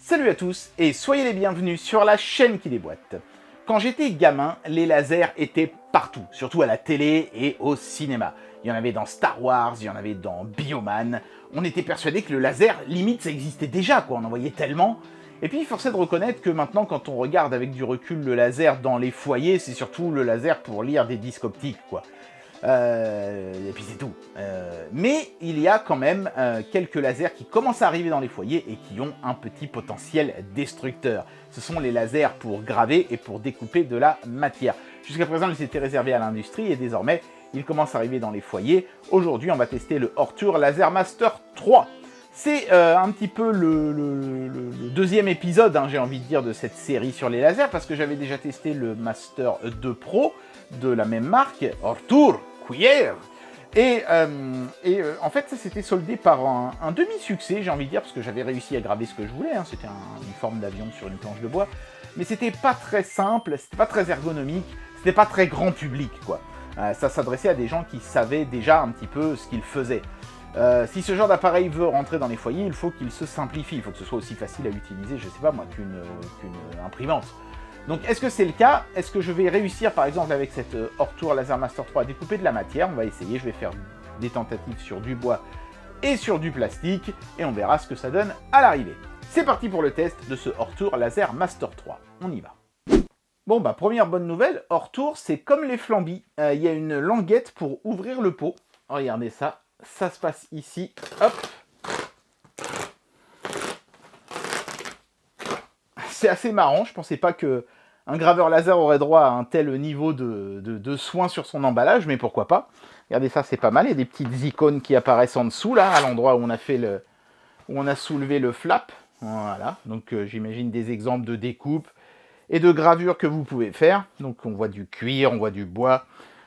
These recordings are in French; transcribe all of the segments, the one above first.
Salut à tous et soyez les bienvenus sur la chaîne qui déboîte. Quand j'étais gamin, les lasers étaient partout, surtout à la télé et au cinéma. Il y en avait dans Star Wars, il y en avait dans Bioman. On était persuadé que le laser, limite, ça existait déjà, quoi. On en voyait tellement. Et puis, force est de reconnaître que maintenant, quand on regarde avec du recul le laser dans les foyers, c'est surtout le laser pour lire des disques optiques, quoi. Et puis c'est tout. Mais il y a quand même quelques lasers qui commencent à arriver dans les foyers et qui ont un petit potentiel destructeur. Ce sont les lasers pour graver et pour découper de la matière. Jusqu'à présent, ils étaient réservés à l'industrie et désormais, ils commencent à arriver dans les foyers. Aujourd'hui, on va tester le Hors-Tour Laser Master 3. C'est un petit peu le deuxième épisode, j'ai envie de dire, de cette série sur les lasers, parce que j'avais déjà testé le Master 2 Pro de la même marque, Hors-Tour Cuillère. Et en fait, ça s'était soldé par un demi-succès, j'ai envie de dire, parce que j'avais réussi à graver ce que je voulais. C'était une forme d'avion sur une planche de bois. Mais c'était pas très simple, c'était pas très ergonomique, c'était pas très grand public, quoi. Ça s'adressait à des gens qui savaient déjà un petit peu ce qu'ils faisaient. Si ce genre d'appareil veut rentrer dans les foyers, il faut qu'il se simplifie, il faut que ce soit aussi facile à utiliser, je sais pas moi, qu'une imprimante. Donc est-ce que c'est le cas? Est-ce que je vais réussir par exemple avec cette Hors-Tour Laser Master 3 à découper de la matière? On va essayer, je vais faire des tentatives sur du bois et sur du plastique, et on verra ce que ça donne à l'arrivée. C'est parti pour le test de ce Hors-Tour Laser Master 3, on y va. Bon bah première bonne nouvelle, Hors-Tour c'est comme les flambis, il y a une languette pour ouvrir le pot, regardez ça. Ça se passe ici, hop. C'est assez marrant, je pensais pas que un graveur laser aurait droit à un tel niveau de soin sur son emballage, mais pourquoi pas. Regardez ça, c'est pas mal, il y a des petites icônes qui apparaissent en dessous, là, à l'endroit où on a fait où on a soulevé le flap. Voilà, donc j'imagine des exemples de découpe et de gravure que vous pouvez faire. Donc on voit du cuir, on voit du bois.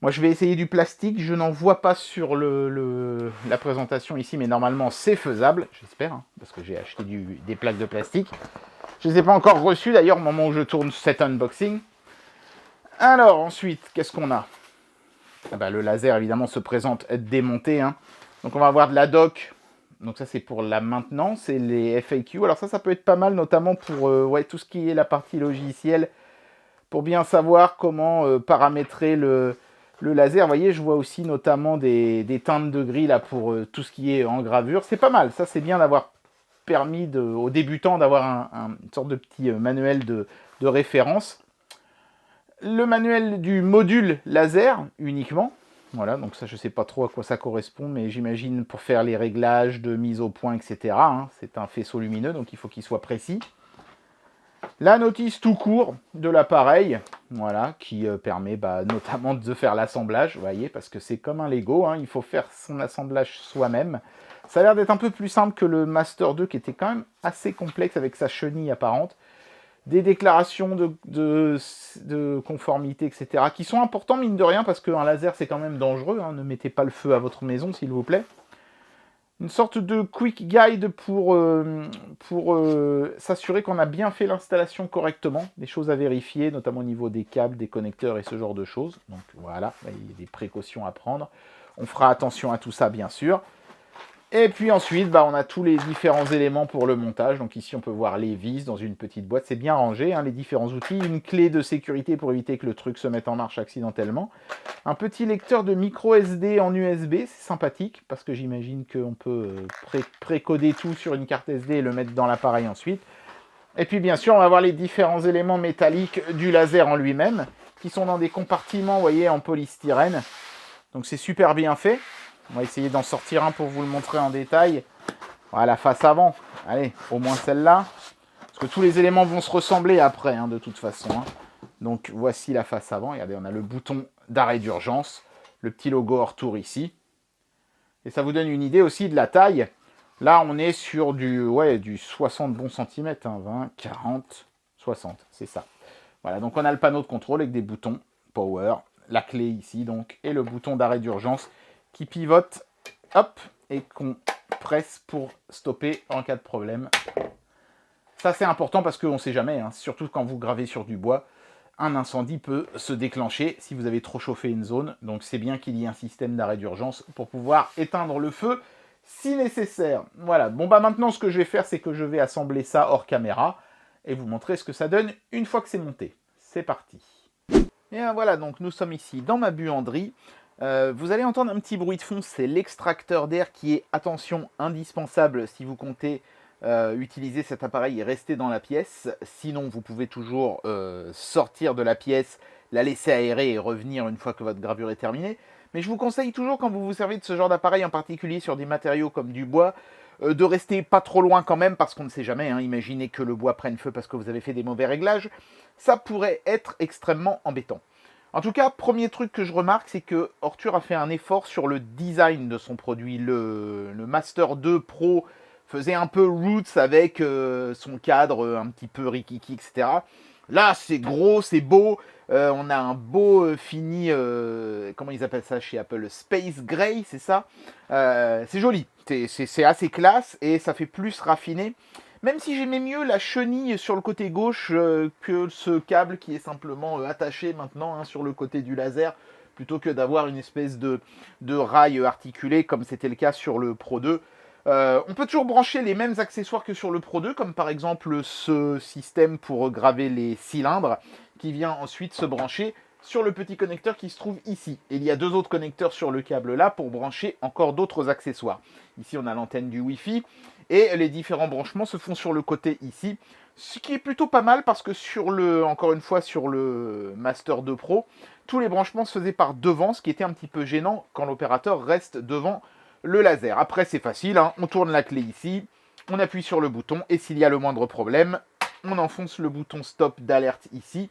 Moi, je vais essayer du plastique. Je n'en vois pas sur la présentation ici, mais normalement, c'est faisable. J'espère, parce que j'ai acheté des plaques de plastique. Je ne les ai pas encore reçues, d'ailleurs, au moment où je tourne cet unboxing. Alors, ensuite, qu'est-ce qu'on a? Le laser, évidemment, se présente démonté. Donc, on va avoir de la dock. Donc, ça, c'est pour la maintenance et les FAQ. Alors, ça peut être pas mal, notamment pour tout ce qui est la partie logicielle, pour bien savoir comment paramétrer le laser. Vous voyez, je vois aussi notamment des teintes de gris là pour tout ce qui est en gravure. C'est pas mal, ça c'est bien d'avoir permis aux débutants d'avoir une sorte de petit manuel de référence. Le manuel du module laser uniquement. Voilà, donc ça je sais pas trop à quoi ça correspond, mais j'imagine pour faire les réglages de mise au point, etc. C'est un faisceau lumineux, donc il faut qu'il soit précis. La notice tout court de l'appareil, voilà, qui permet notamment de faire l'assemblage, vous voyez, parce que c'est comme un Lego, il faut faire son assemblage soi-même. Ça a l'air d'être un peu plus simple que le Master 2, qui était quand même assez complexe avec sa chenille apparente. Des déclarations de conformité, etc., qui sont importants, mine de rien, parce qu'un laser, c'est quand même dangereux. Ne mettez pas le feu à votre maison, s'il vous plaît. Une sorte de quick guide pour s'assurer qu'on a bien fait l'installation correctement. Des choses à vérifier, notamment au niveau des câbles, des connecteurs et ce genre de choses. Donc voilà, il y a des précautions à prendre. On fera attention à tout ça, bien sûr. Et puis ensuite, on a tous les différents éléments pour le montage. Donc ici, on peut voir les vis dans une petite boîte. C'est bien rangé, les différents outils. Une clé de sécurité pour éviter que le truc se mette en marche accidentellement. Un petit lecteur de micro SD en USB. C'est sympathique parce que j'imagine qu'on peut précoder tout sur une carte SD et le mettre dans l'appareil ensuite. Et puis bien sûr, on va voir les différents éléments métalliques du laser en lui-même qui sont dans des compartiments, vous voyez, en polystyrène. Donc c'est super bien fait. On va essayer d'en sortir un pour vous le montrer en détail. Voilà, la face avant. Allez, au moins celle-là. Parce que tous les éléments vont se ressembler après, de toute façon. Donc, voici la face avant. Regardez, on a le bouton d'arrêt d'urgence. Le petit logo Hors-Tour ici. Et ça vous donne une idée aussi de la taille. Là, on est sur du 60 bons centimètres. 20, 40, 60. C'est ça. Voilà, donc on a le panneau de contrôle avec des boutons Power. La clé ici, donc. Et le bouton d'arrêt d'urgence qui pivote, hop, et qu'on presse pour stopper en cas de problème. Ça, c'est important parce qu'on ne sait jamais, surtout quand vous gravez sur du bois, un incendie peut se déclencher si vous avez trop chauffé une zone. Donc, c'est bien qu'il y ait un système d'arrêt d'urgence pour pouvoir éteindre le feu si nécessaire. Voilà, bon bah maintenant ce que je vais faire, c'est que je vais assembler ça hors caméra et vous montrer ce que ça donne une fois que c'est monté. C'est parti. Et voilà, donc nous sommes ici dans ma buanderie. Vous allez entendre un petit bruit de fond, c'est l'extracteur d'air qui est, attention, indispensable si vous comptez utiliser cet appareil et rester dans la pièce. Sinon, vous pouvez toujours sortir de la pièce, la laisser aérer et revenir une fois que votre gravure est terminée. Mais je vous conseille toujours, quand vous vous servez de ce genre d'appareil, en particulier sur des matériaux comme du bois, de rester pas trop loin quand même, parce qu'on ne sait jamais, hein, imaginez que le bois prenne feu parce que vous avez fait des mauvais réglages, ça pourrait être extrêmement embêtant. En tout cas, premier truc que je remarque, c'est que Ortur a fait un effort sur le design de son produit. Le Master 2 Pro faisait un peu roots avec son cadre un petit peu rikiki, etc. Là, c'est gros, c'est beau. On a un beau fini, comment ils appellent ça chez Apple, Space Gray, c'est ça. C'est joli, c'est assez classe et ça fait plus raffiné. Même si j'aimais mieux la chenille sur le côté gauche que ce câble qui est simplement attaché maintenant sur le côté du laser, plutôt que d'avoir une espèce de rail articulé comme c'était le cas sur le Pro 2. On peut toujours brancher les mêmes accessoires que sur le Pro 2, comme par exemple ce système pour graver les cylindres, qui vient ensuite se brancher sur le petit connecteur qui se trouve ici. Et il y a deux autres connecteurs sur le câble là pour brancher encore d'autres accessoires. Ici on a l'antenne du Wi-Fi et les différents branchements se font sur le côté ici. Ce qui est plutôt pas mal parce que encore une fois sur le Master 2 Pro, tous les branchements se faisaient par devant, ce qui était un petit peu gênant quand l'opérateur reste devant le laser. Après c'est facile, hein, on tourne la clé ici, on appuie sur le bouton et s'il y a le moindre problème, on enfonce le bouton stop d'alerte ici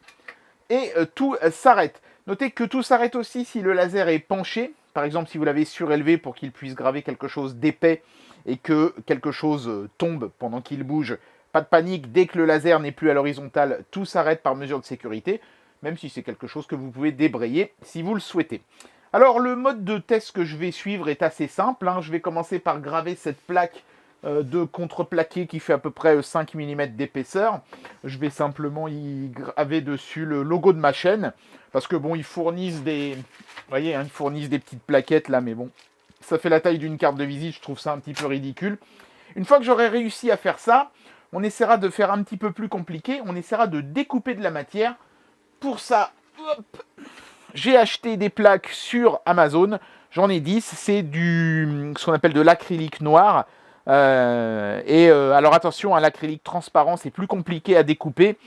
et tout s'arrête. Notez que tout s'arrête aussi si le laser est penché. Par exemple, si vous l'avez surélevé pour qu'il puisse graver quelque chose d'épais et que quelque chose tombe pendant qu'il bouge, pas de panique, dès que le laser n'est plus à l'horizontale, tout s'arrête par mesure de sécurité, même si c'est quelque chose que vous pouvez débrayer si vous le souhaitez. Alors, le mode de test que je vais suivre est assez simple. Je vais commencer par graver cette plaque de contreplaqué qui fait à peu près 5 mm d'épaisseur. Je vais simplement y graver dessus le logo de ma chaîne, parce que bon, ils fournissent des, vous voyez, ils fournissent des petites plaquettes là, mais bon, ça fait la taille d'une carte de visite, je trouve ça un petit peu ridicule. Une fois que j'aurai réussi à faire ça, on essaiera de faire un petit peu plus compliqué, on essaiera de découper de la matière. Pour ça, hop, j'ai acheté des plaques sur Amazon, j'en ai 10, c'est ce qu'on appelle de l'acrylique noir. Alors attention, l'acrylique transparent, c'est plus compliqué à découper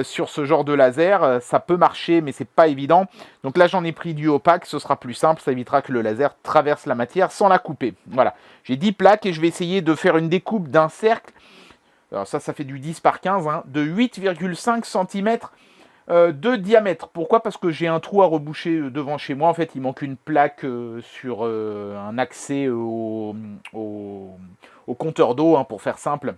sur ce genre de laser. Ça peut marcher, mais c'est pas évident. Donc là, j'en ai pris du opaque, ce sera plus simple, ça évitera que le laser traverse la matière sans la couper. Voilà, j'ai 10 plaques et je vais essayer de faire une découpe d'un cercle. Alors ça fait du 10 par 15, de 8,5 cm de diamètre. Pourquoi ? Parce que j'ai un trou à reboucher devant chez moi. En fait, il manque une plaque sur un accès au compteur d'eau, pour faire simple.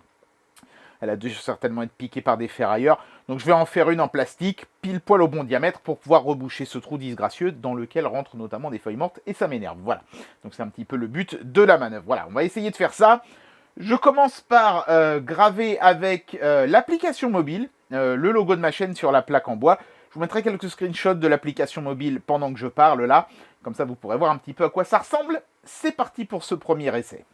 Elle a dû certainement être piquée par des ferrailleurs. Donc je vais en faire une en plastique, pile poil au bon diamètre, pour pouvoir reboucher ce trou disgracieux dans lequel rentrent notamment des feuilles mortes, et ça m'énerve. Voilà. Donc c'est un petit peu le but de la manœuvre. Voilà, on va essayer de faire ça. Je commence par graver avec l'application mobile, le logo de ma chaîne sur la plaque en bois. Je vous mettrai quelques screenshots de l'application mobile pendant que je parle là. Comme ça, vous pourrez voir un petit peu à quoi ça ressemble. C'est parti pour ce premier essai.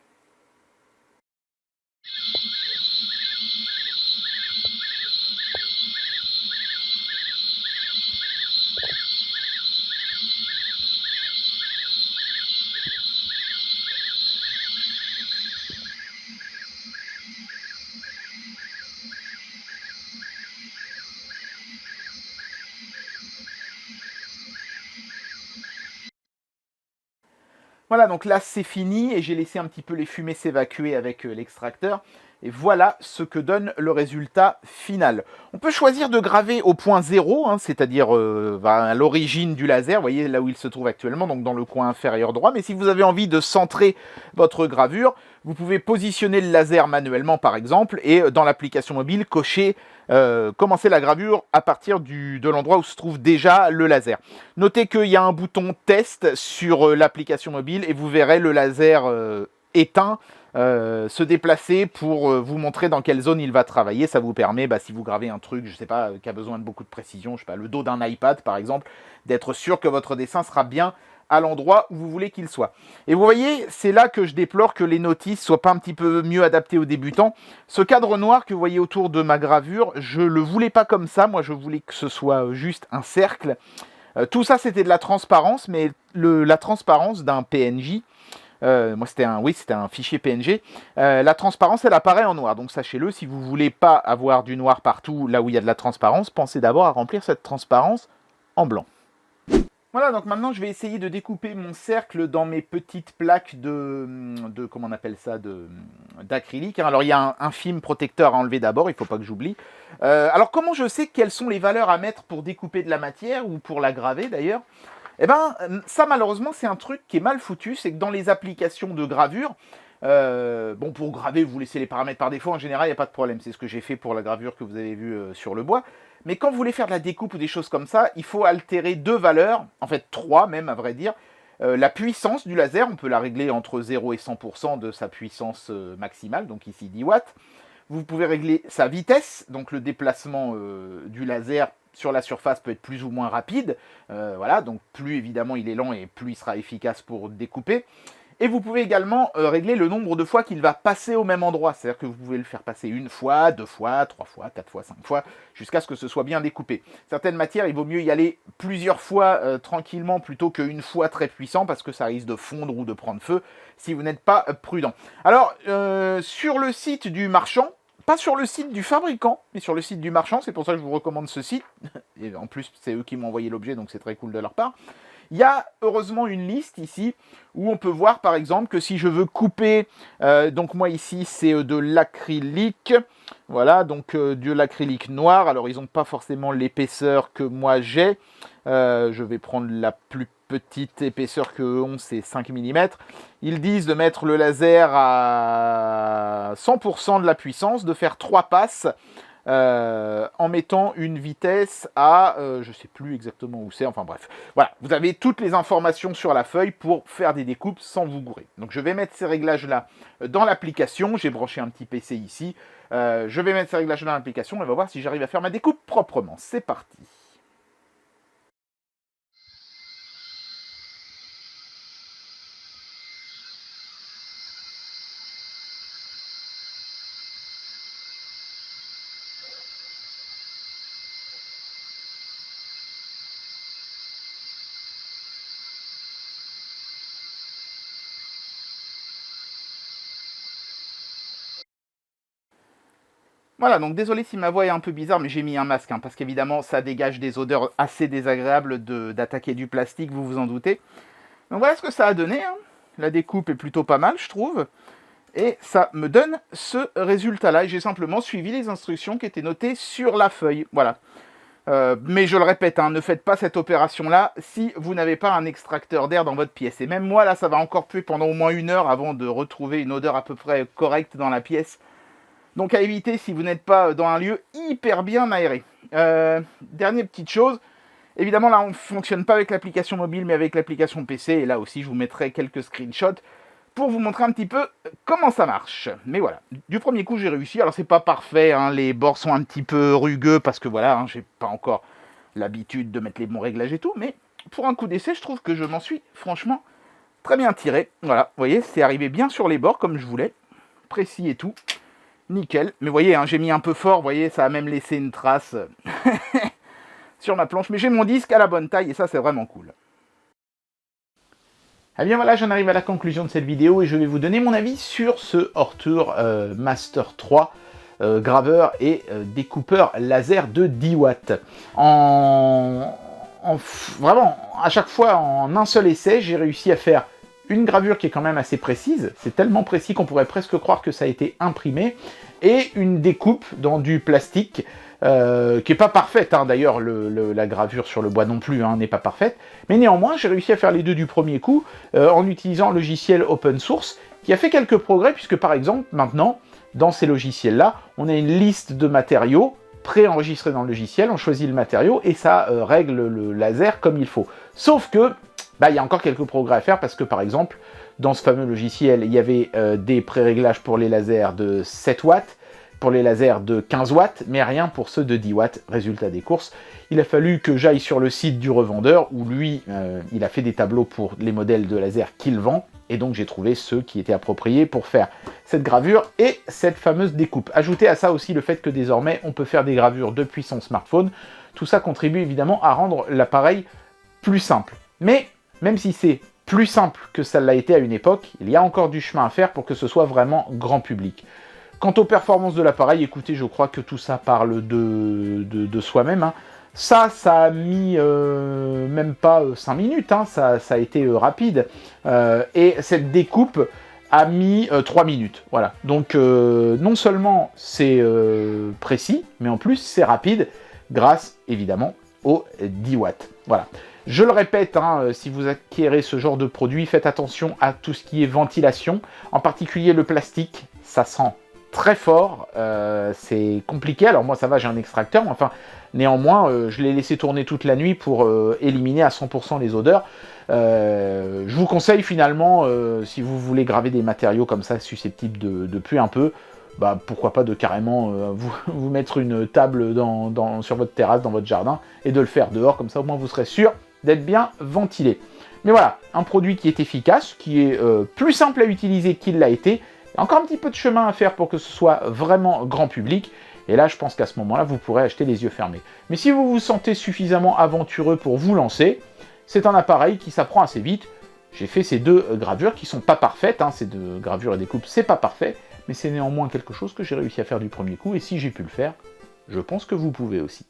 Voilà, donc là c'est fini et j'ai laissé un petit peu les fumées s'évacuer avec l'extracteur. Et voilà ce que donne le résultat final. On peut choisir de graver au point 0, c'est-à-dire à l'origine du laser, vous voyez là où il se trouve actuellement, donc dans le coin inférieur droit. Mais si vous avez envie de centrer votre gravure, vous pouvez positionner le laser manuellement par exemple, et dans l'application mobile, cocher commencer la gravure à partir de l'endroit où se trouve déjà le laser. Notez qu'il y a un bouton test sur l'application mobile et vous verrez le laser éteint se déplacer pour vous montrer dans quelle zone il va travailler. Ça vous permet, si vous gravez un truc, je sais pas, qui a besoin de beaucoup de précision, je sais pas, le dos d'un iPad par exemple, d'être sûr que votre dessin sera bien à l'endroit où vous voulez qu'il soit. Et vous voyez, c'est là que je déplore que les notices soient pas un petit peu mieux adaptées aux débutants. Ce cadre noir que vous voyez autour de ma gravure, je le voulais pas comme ça, moi je voulais que ce soit juste un cercle. Tout ça c'était de la transparence, mais la transparence d'un PNJ, moi c'était un fichier PNG, la transparence elle apparaît en noir, donc sachez-le, si vous voulez pas avoir du noir partout là où il y a de la transparence, pensez d'abord à remplir cette transparence en blanc. Voilà, donc maintenant je vais essayer de découper mon cercle dans mes petites plaques comment on appelle ça, d'acrylique. Alors il y a un film protecteur à enlever d'abord, il ne faut pas que j'oublie. Alors comment je sais quelles sont les valeurs à mettre pour découper de la matière, ou pour la graver d'ailleurs? Eh ben, ça malheureusement c'est un truc qui est mal foutu, c'est que dans les applications de gravure, bon, pour graver, vous laissez les paramètres par défaut, en général, il n'y a pas de problème. C'est ce que j'ai fait pour la gravure que vous avez vue sur le bois. Mais quand vous voulez faire de la découpe ou des choses comme ça, il faut altérer 2 valeurs, en fait 3 même à vrai dire. La puissance du laser, on peut la régler entre 0 et 100% de sa puissance maximale, donc ici 10 watts. Vous pouvez régler sa vitesse, donc le déplacement du laser sur la surface peut être plus ou moins rapide. Voilà, donc plus évidemment il est lent et plus il sera efficace pour découper. Et vous pouvez également régler le nombre de fois qu'il va passer au même endroit. C'est-à-dire que vous pouvez le faire passer 1 fois, 2 fois, 3 fois, 4 fois, 5 fois, jusqu'à ce que ce soit bien découpé. Certaines matières, il vaut mieux y aller plusieurs fois tranquillement plutôt qu'une fois très puissant, parce que ça risque de fondre ou de prendre feu si vous n'êtes pas prudent. Alors, sur le site du marchand, pas sur le site du fabricant, mais sur le site du marchand, c'est pour ça que je vous recommande ce site. Et en plus, c'est eux qui m'ont envoyé l'objet, donc c'est très cool de leur part. Il y a heureusement une liste ici où on peut voir par exemple que si je veux couper, donc moi ici c'est de l'acrylique, voilà, donc de l'acrylique noir. Alors ils n'ont pas forcément l'épaisseur que moi j'ai, je vais prendre la plus petite épaisseur que eux ont, c'est 5 mm. Ils disent de mettre le laser à 100% de la puissance, de faire 3 passes, en mettant une vitesse à, je ne sais plus exactement où c'est, enfin bref. Voilà, vous avez toutes les informations sur la feuille pour faire des découpes sans vous gourer. Donc je vais mettre ces réglages-là dans l'application, j'ai branché un petit PC ici, je vais mettre ces réglages dans l'application et on va voir si j'arrive à faire ma découpe proprement. C'est parti. Voilà, donc désolé si ma voix est un peu bizarre, mais j'ai mis un masque, hein, parce qu'évidemment, ça dégage des odeurs assez désagréables d'attaquer du plastique, vous vous en doutez. Donc voilà ce que ça a donné, hein. La découpe est plutôt pas mal, je trouve. Et ça me donne ce résultat-là. J'ai simplement suivi les instructions qui étaient notées sur la feuille. Voilà. Mais je le répète, hein, ne faites pas cette opération-là si vous n'avez pas un extracteur d'air dans votre pièce. Et même moi, là, ça va encore puer pendant au moins 1 heure avant de retrouver une odeur à peu près correcte dans la pièce. Donc à éviter si vous n'êtes pas dans un lieu hyper bien aéré. Dernière petite chose, évidemment là on ne fonctionne pas avec l'application mobile mais avec l'application PC, et là aussi je vous mettrai quelques screenshots pour vous montrer un petit peu comment ça marche. Mais voilà, du premier coup j'ai réussi. Alors c'est pas parfait, hein, les bords sont un petit peu rugueux parce que voilà, hein, j'ai pas encore l'habitude de mettre les bons réglages et tout, mais pour un coup d'essai je trouve que je m'en suis franchement très bien tiré. Voilà, vous voyez, c'est arrivé bien sur les bords comme je voulais, précis et tout. Nickel, mais vous voyez, hein, j'ai mis un peu fort, vous voyez, ça a même laissé une trace sur ma planche, mais j'ai mon disque à la bonne taille et ça c'est vraiment cool. Eh bien voilà, j'en arrive à la conclusion de cette vidéo et je vais vous donner mon avis sur ce Ortur Master 3 graveur et découpeur laser de 10 watts. Vraiment, à chaque fois, en un seul essai, j'ai réussi à faire une gravure qui est quand même assez précise, c'est tellement précis qu'on pourrait presque croire que ça a été imprimé, et une découpe dans du plastique, qui n'est pas parfaite, hein. D'ailleurs la gravure sur le bois non plus hein, n'est pas parfaite, mais néanmoins j'ai réussi à faire les deux du premier coup, en utilisant un logiciel open source, qui a fait quelques progrès, puisque par exemple, maintenant, dans ces logiciels-là, on a une liste de matériaux préenregistrés dans le logiciel, on choisit le matériau, et ça règle le laser comme il faut. Sauf que, il y a encore quelques progrès à faire parce que par exemple, dans ce fameux logiciel, il y avait des pré-réglages pour les lasers de 7 watts, pour les lasers de 15 watts, mais rien pour ceux de 10 watts. Résultat des courses, il a fallu que j'aille sur le site du revendeur, où lui, il a fait des tableaux pour les modèles de laser qu'il vend, et donc j'ai trouvé ceux qui étaient appropriés pour faire cette gravure et cette fameuse découpe. Ajoutez à ça aussi le fait que désormais, on peut faire des gravures depuis son smartphone. Tout ça contribue évidemment à rendre l'appareil plus simple. Mais, même si c'est plus simple que ça l'a été à une époque, il y a encore du chemin à faire pour que ce soit vraiment grand public. Quant aux performances de l'appareil, écoutez, je crois que tout ça parle de soi-même, hein. Ça a mis même pas 5 minutes, hein, ça a été rapide. Et cette découpe a mis 3 minutes. Voilà. Donc non seulement c'est précis, mais en plus c'est rapide, grâce évidemment aux 10 watts. Voilà. Je le répète, hein, si vous acquérez ce genre de produit, faites attention à tout ce qui est ventilation, en particulier le plastique, ça sent très fort, c'est compliqué. Alors moi ça va, j'ai un extracteur, mais enfin néanmoins je l'ai laissé tourner toute la nuit pour éliminer à 100% les odeurs. Je vous conseille finalement, si vous voulez graver des matériaux comme ça susceptibles de puer un peu, bah pourquoi pas de carrément vous mettre une table sur votre terrasse, dans votre jardin, et de le faire dehors, comme ça au moins vous serez sûr d'être bien ventilé. Mais voilà, un produit qui est efficace, qui est plus simple à utiliser qu'il l'a été. Il y a encore un petit peu de chemin à faire pour que ce soit vraiment grand public. Et là, je pense qu'à ce moment-là, vous pourrez acheter les yeux fermés. Mais si vous vous sentez suffisamment aventureux pour vous lancer, c'est un appareil qui s'apprend assez vite. J'ai fait ces deux gravures qui sont pas parfaites, hein, ces deux gravures et découpes, c'est pas parfait, mais c'est néanmoins quelque chose que j'ai réussi à faire du premier coup. Et si j'ai pu le faire, je pense que vous pouvez aussi.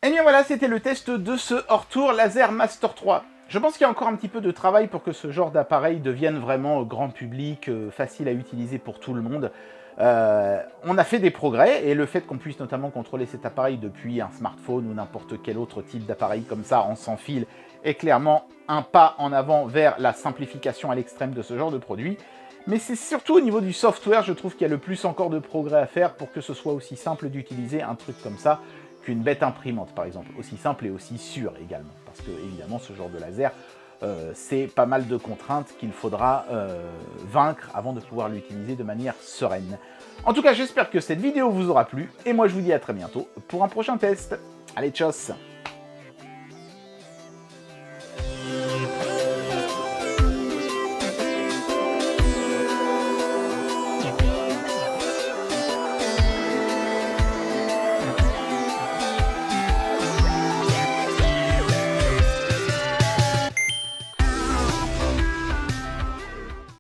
Et bien voilà, c'était le test de ce hors-tour Laser Master 3. Je pense qu'il y a encore un petit peu de travail pour que ce genre d'appareil devienne vraiment grand public, facile à utiliser pour tout le monde. On a fait des progrès, et le fait qu'on puisse notamment contrôler cet appareil depuis un smartphone ou n'importe quel autre type d'appareil comme ça en sans fil est clairement un pas en avant vers la simplification à l'extrême de ce genre de produit. Mais c'est surtout au niveau du software, je trouve qu'il y a le plus encore de progrès à faire pour que ce soit aussi simple d'utiliser un truc comme ça qu'une bête imprimante, par exemple. Aussi simple et aussi sûr également. Parce que, évidemment, ce genre de laser, c'est pas mal de contraintes qu'il faudra vaincre avant de pouvoir l'utiliser de manière sereine. En tout cas, j'espère que cette vidéo vous aura plu, et moi je vous dis à très bientôt pour un prochain test. Allez, tchuss!